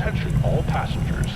Attention all passengers.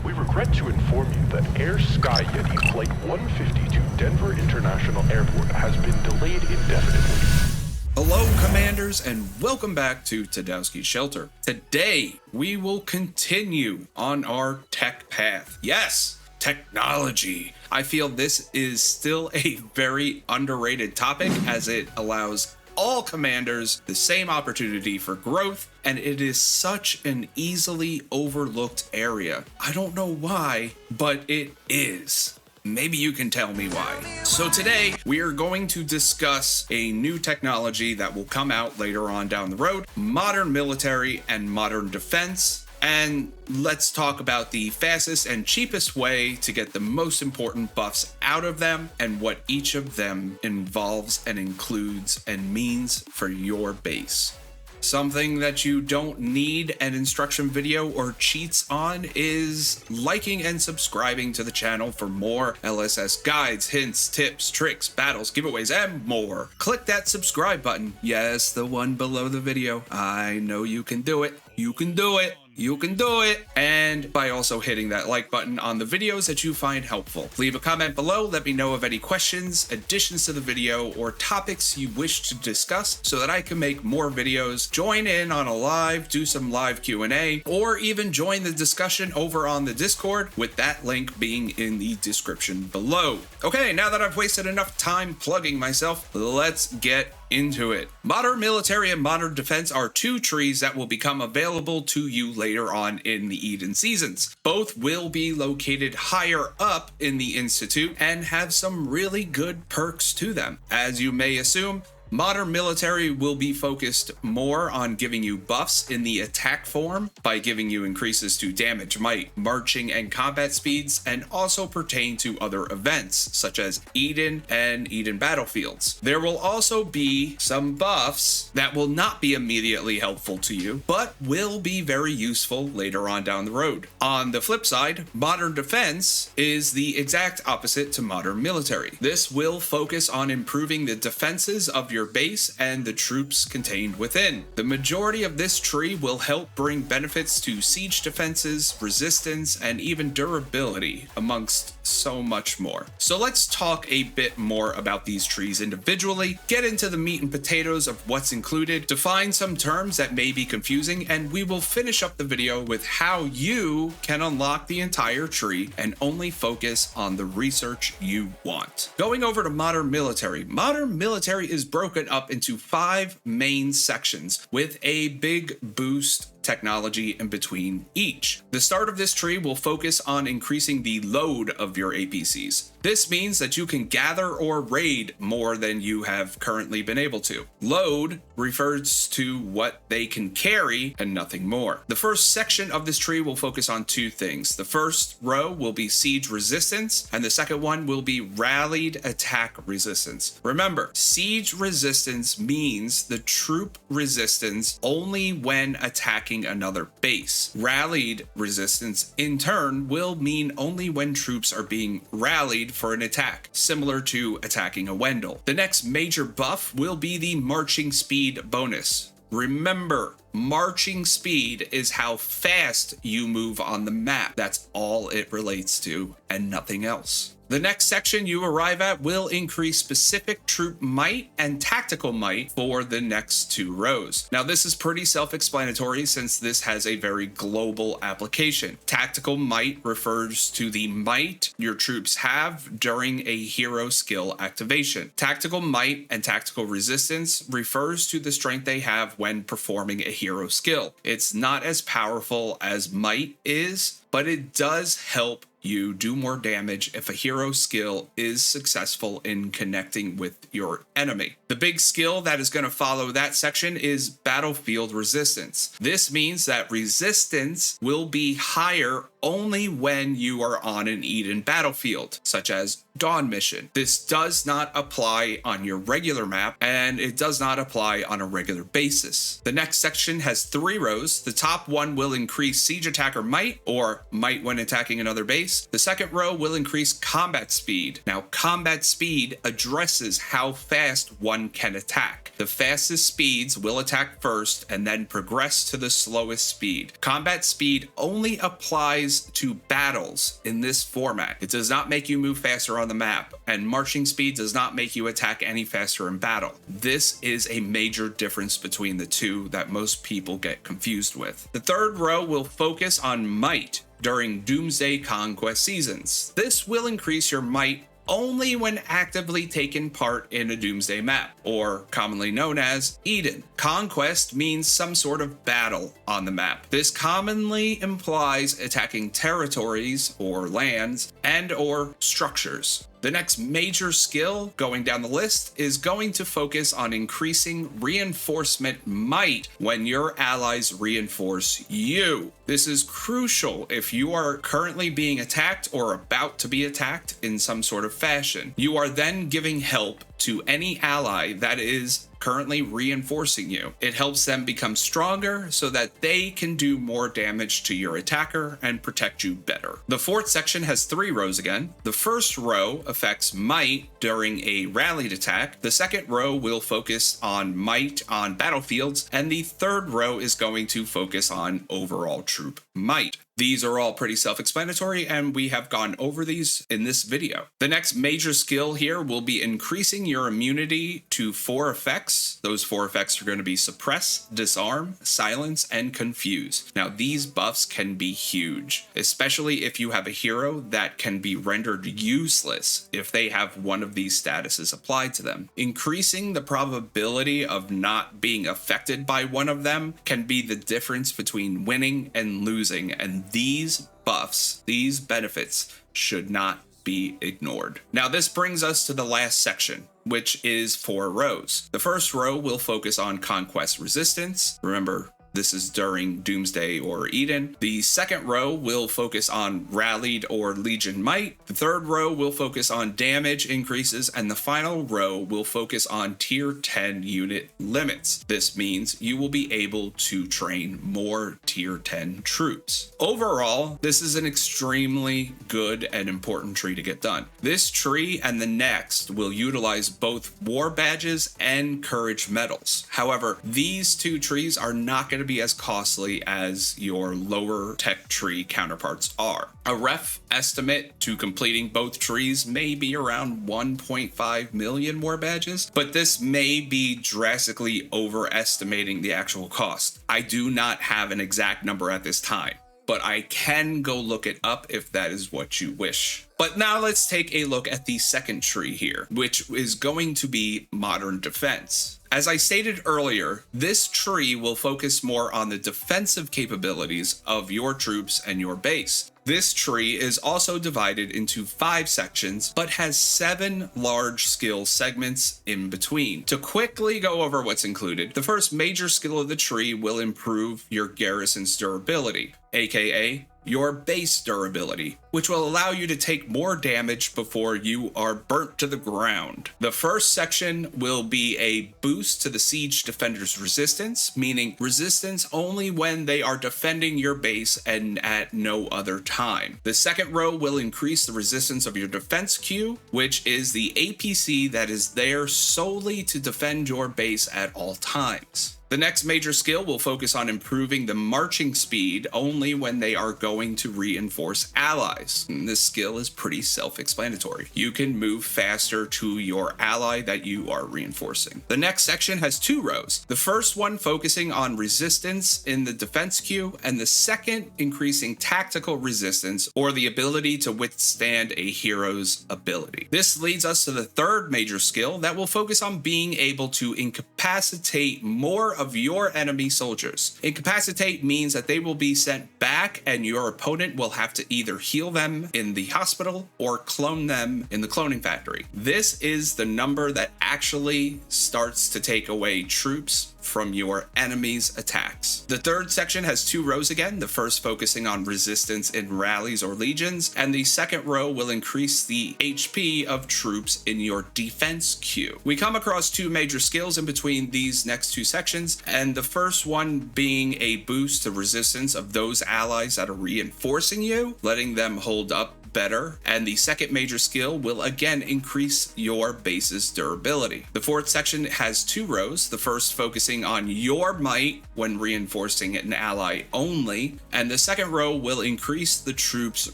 We regret to inform you that Air Sky Yeti Flight 150 to Denver International Airport has been delayed indefinitely. Hello, Commanders, and welcome back to Tadowski's Shelter. Today, we will continue on our tech path. Yes, technology. I feel this is still a very underrated topic as it allows all commanders the same opportunity for growth, and it is such an easily overlooked area. I don't know why, but it is. Maybe you can tell me why. So today, we are going to discuss a new technology that will come out later on down the road, modern military and modern defense, and let's talk about the fastest and cheapest way to get the most important buffs out of them and what each of them involves and includes and means for your base. Something that you don't need an instruction video or cheats on is liking and subscribing to the channel for more LSS guides, hints, tips, tricks, battles, giveaways, and more. Click that subscribe button. Yes, the one below the video. I know you can do it. You can do it. You can do it. And by also hitting that like button on the videos that you find helpful. Leave a comment below. Let me know of any questions, additions to the video, or topics you wish to discuss so that I can make more videos. Join in on a live, do some live Q&A, or even join the discussion over on the Discord with that link being in the description below. Okay, now that I've wasted enough time plugging myself, let's get into it. Modern military and modern defense are two trees that will become available to you later on in the Eden seasons. Both will be located higher up in the Institute and have some really good perks to them. As you may assume, modern military will be focused more on giving you buffs in the attack form by giving you increases to damage, might, marching, and combat speeds, and also pertain to other events such as Eden and Eden battlefields. There will also be some buffs that will not be immediately helpful to you, but will be very useful later on down the road. On the flip side, modern defense is the exact opposite to modern military. This will focus on improving the defenses of your base and the troops contained within. The majority of this tree will help bring benefits to siege defenses, resistance, and even durability, amongst so much more. So let's talk a bit more about these trees individually, get into the meat and potatoes of what's included, define some terms that may be confusing, and we will finish up the video with how you can unlock the entire tree and only focus on the research you want. Going over to modern military. Modern military is broken up into 5 main sections with a big boost technology in between each. The start of this tree will focus on increasing the load of your APCs. This means that you can gather or raid more than you have currently been able to. Load refers to what they can carry and nothing more. The first section of this tree will focus on 2 things. The first row will be siege resistance, and the second one will be rallied attack resistance. Remember, siege resistance means the troop resistance only when attacking another base. Rallied resistance, in turn, will mean only when troops are being rallied for an attack, similar to attacking a Wendell. The next major buff will be the marching speed bonus. Remember, marching speed is how fast you move on the map. That's all it relates to and nothing else. The next section you arrive at will increase specific troop might and tactical might for the next 2 rows. Now, this is pretty self-explanatory since this has a very global application. Tactical might refers to the might your troops have during a hero skill activation. Tactical might and tactical resistance refers to the strength they have when performing a hero skill. It's not as powerful as might is, but it does help you do more damage if a hero skill is successful in connecting with your enemy. The big skill that is going to follow that section is battlefield resistance. This means that resistance will be higher only when you are on an Eden battlefield, such as Dawn Mission. This does not apply on your regular map, and it does not apply on a regular basis. The next section has 3 rows. The top one will increase siege attacker might, or might when attacking another base. The second row will increase combat speed. Now, combat speed addresses how fast one can attack. The fastest speeds will attack first and then progress to the slowest speed. Combat speed only applies to battles in this format. It does not make you move faster on the map, and marching speed does not make you attack any faster in battle. This is a major difference between the two that most people get confused with. The third row will focus on might during Doomsday Conquest seasons. This will increase your might only when actively taking part in a Doomsday map, or commonly known as Eden. Conquest means some sort of battle on the map. This commonly implies attacking territories or lands and/or structures. The next major skill going down the list is going to focus on increasing reinforcement might when your allies reinforce you. This is crucial if you are currently being attacked or about to be attacked in some sort of fashion. You are then giving help to any ally that is currently reinforcing you. It helps them become stronger so that they can do more damage to your attacker and protect you better. The fourth section has 3 rows again. The first row affects might during a rallied attack. The second row will focus on might on battlefields, and the third row is going to focus on overall troop might. These are all pretty self-explanatory, and we have gone over these in this video. The next major skill here will be increasing your immunity to 4 effects. Those 4 effects are going to be Suppress, Disarm, Silence, and Confuse. Now, these buffs can be huge, especially if you have a hero that can be rendered useless if they have one of these statuses applied to them. Increasing the probability of not being affected by one of them can be the difference between winning and losing, and these buffs, these benefits, should not be ignored. Now, this brings us to the last section, which is 4 rows. The first row will focus on Conquest Resistance. Remember, this is during Doomsday or Eden. The second row will focus on Rallied or Legion Might. The third row will focus on damage increases, and the final row will focus on tier 10 unit limits. This means you will be able to train more tier 10 troops. Overall, this is an extremely good and important tree to get done. This tree and the next will utilize both war badges and courage medals. However, these 2 trees are not going to be as costly as your lower tech tree counterparts are. A rough estimate to completing both trees may be around 1.5 million war badges, but this may be drastically overestimating the actual cost. I do not have an exact number at this time, but I can go look it up if that is what you wish. But now let's take a look at the second tree here, which is going to be Modern Defense. As I stated earlier, this tree will focus more on the defensive capabilities of your troops and your base. This tree is also divided into 5 sections, but has 7 large skill segments in between. To quickly go over what's included, the first major skill of the tree will improve your garrison's durability, aka your base durability, which will allow you to take more damage before you are burnt to the ground. The first section will be a boost to the siege defender's resistance, meaning resistance only when they are defending your base and at no other time. The second row will increase the resistance of your defense queue, which is the APC that is there solely to defend your base at all times. The next major skill will focus on improving the marching speed only when they are going to reinforce allies. And this skill is pretty self-explanatory. You can move faster to your ally that you are reinforcing. The next section has 2 rows. The first one focusing on resistance in the defense queue, and the second increasing tactical resistance, or the ability to withstand a hero's ability. This leads us to the third major skill that will focus on being able to incapacitate more of your enemy soldiers. Incapacitate means that they will be sent back and your opponent will have to either heal them in the hospital or clone them in the cloning factory. This is the number that actually starts to take away troops from your enemy's attacks. The third section has 2 rows again, the first focusing on resistance in rallies or legions, and the second row will increase the HP of troops in your defense queue. We come across 2 major skills in between these next 2 sections, and the first one being a boost to resistance of those allies that are reinforcing you, letting them hold up better, and the second major skill will again increase your base's durability. The fourth section has 2 rows, the first focusing on your might when reinforcing an ally only, and the second row will increase the troops'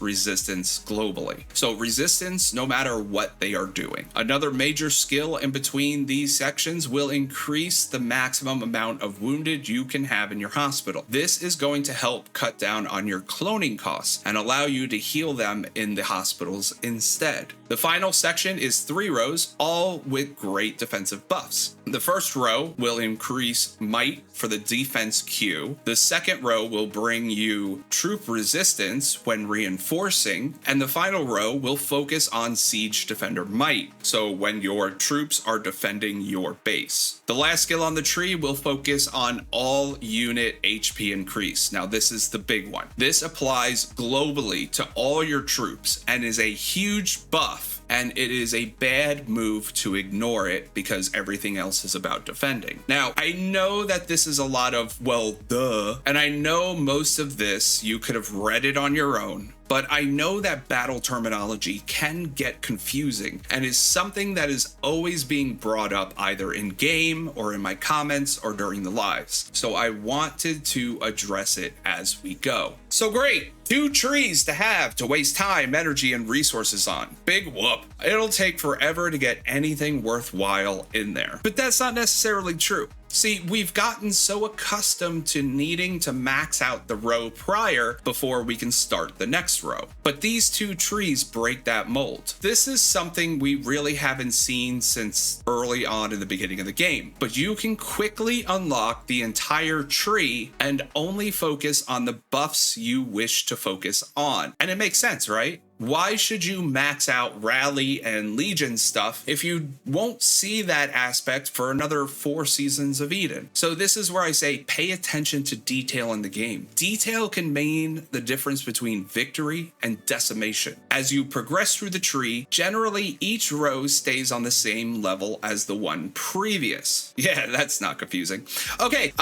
resistance globally. So resistance no matter what they are doing. Another major skill in between these sections will increase the maximum amount of wounded you can have in your hospital. This is going to help cut down on your cloning costs and allow you to heal them in the hospitals instead. The final section is 3 rows, all with great defensive buffs. The first row will increase might for the defense queue. The second row will bring you troop resistance when reinforcing, and the final row will focus on siege defender might, so when your troops are defending your base. The last skill on the tree will focus on all unit HP increase. Now this is the big one. This applies globally to all your troops and is a huge buff, and it is a bad move to ignore it because everything else is about defending. Now, I know that this is a lot of, well, duh, and I know most of this you could have read it on your own, but I know that battle terminology can get confusing and is something that is always being brought up either in game or in my comments or during the lives. So I wanted to address it as we go. So great, 2 trees to have to waste time, energy, and resources on. Big whoop. It'll take forever to get anything worthwhile in there. But that's not necessarily true. See, we've gotten so accustomed to needing to max out the row prior before we can start the next row. But these 2 trees break that mold. This is something we really haven't seen since early on in the beginning of the game. But you can quickly unlock the entire tree and only focus on the buffs you wish to focus on. And it makes sense, right? Why should you max out rally and legion stuff if you won't see that aspect for another 4 seasons of Eden? So this is where I say pay attention to detail in the game. Detail can mean the difference between victory and decimation. As you progress through the tree, generally each row stays on the same level as the one previous. Yeah, that's not confusing. Okay,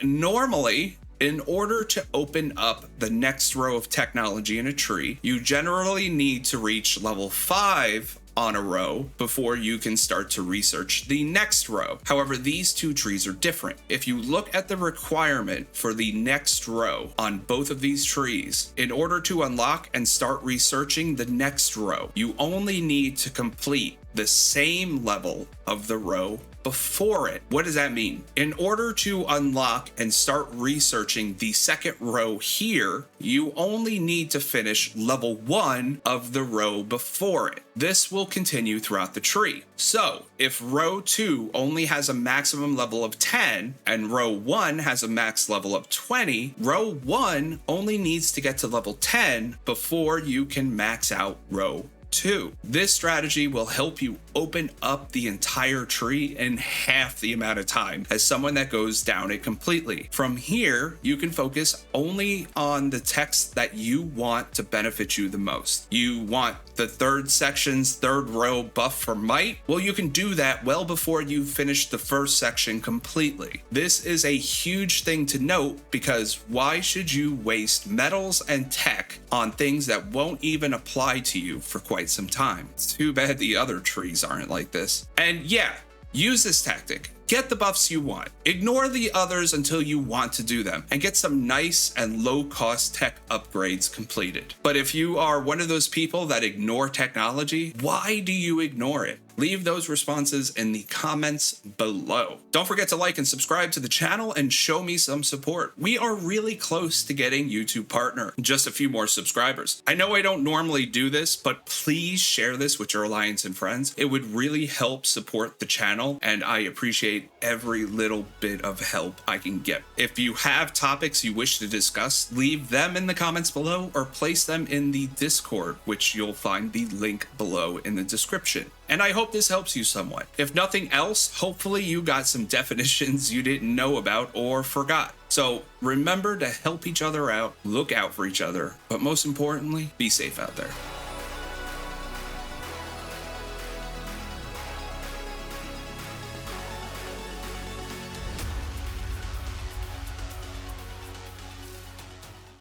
normally, in order to open up the next row of technology in a tree, you generally need to reach level 5 on a row before you can start to research the next row. However, these 2 trees are different. If you look at the requirement for the next row on both of these trees, in order to unlock and start researching the next row, you only need to complete the same level of the row before it. What does that mean? In order to unlock and start researching the second row here, you only need to finish level 1 of the row before it. This will continue throughout the tree. So if row 2 only has a maximum level of 10 and row 1 has a max level of 20, row 1 only needs to get to level 10 before you can max out row 2. This strategy will help you open up the entire tree in half the amount of time as someone that goes down it completely. From here, you can focus only on the text that you want to benefit you the most. You want the third section's third row buff for might? Well, you can do that well before you finish the first section completely. This is a huge thing to note because why should you waste metals and tech on things that won't even apply to you for quite some time? It's too bad the other trees aren't like this. And yeah, use this tactic. Get the buffs you want. Ignore the others until you want to do them and get some nice and low-cost tech upgrades completed. But if you are one of those people that ignore technology, why do you ignore it? Leave those responses in the comments below. Don't forget to like and subscribe to the channel and show me some support. We are really close to getting YouTube Partner. Just a few more subscribers. I know I don't normally do this, but please share this with your alliance and friends. It would really help support the channel, and I appreciate every little bit of help I can get. If you have topics you wish to discuss, leave them in the comments below or place them in the Discord, which you'll find the link below in the description. And I hope this helps you somewhat. If nothing else, hopefully you got some definitions you didn't know about or forgot. So remember to help each other out, look out for each other, but most importantly, be safe out there.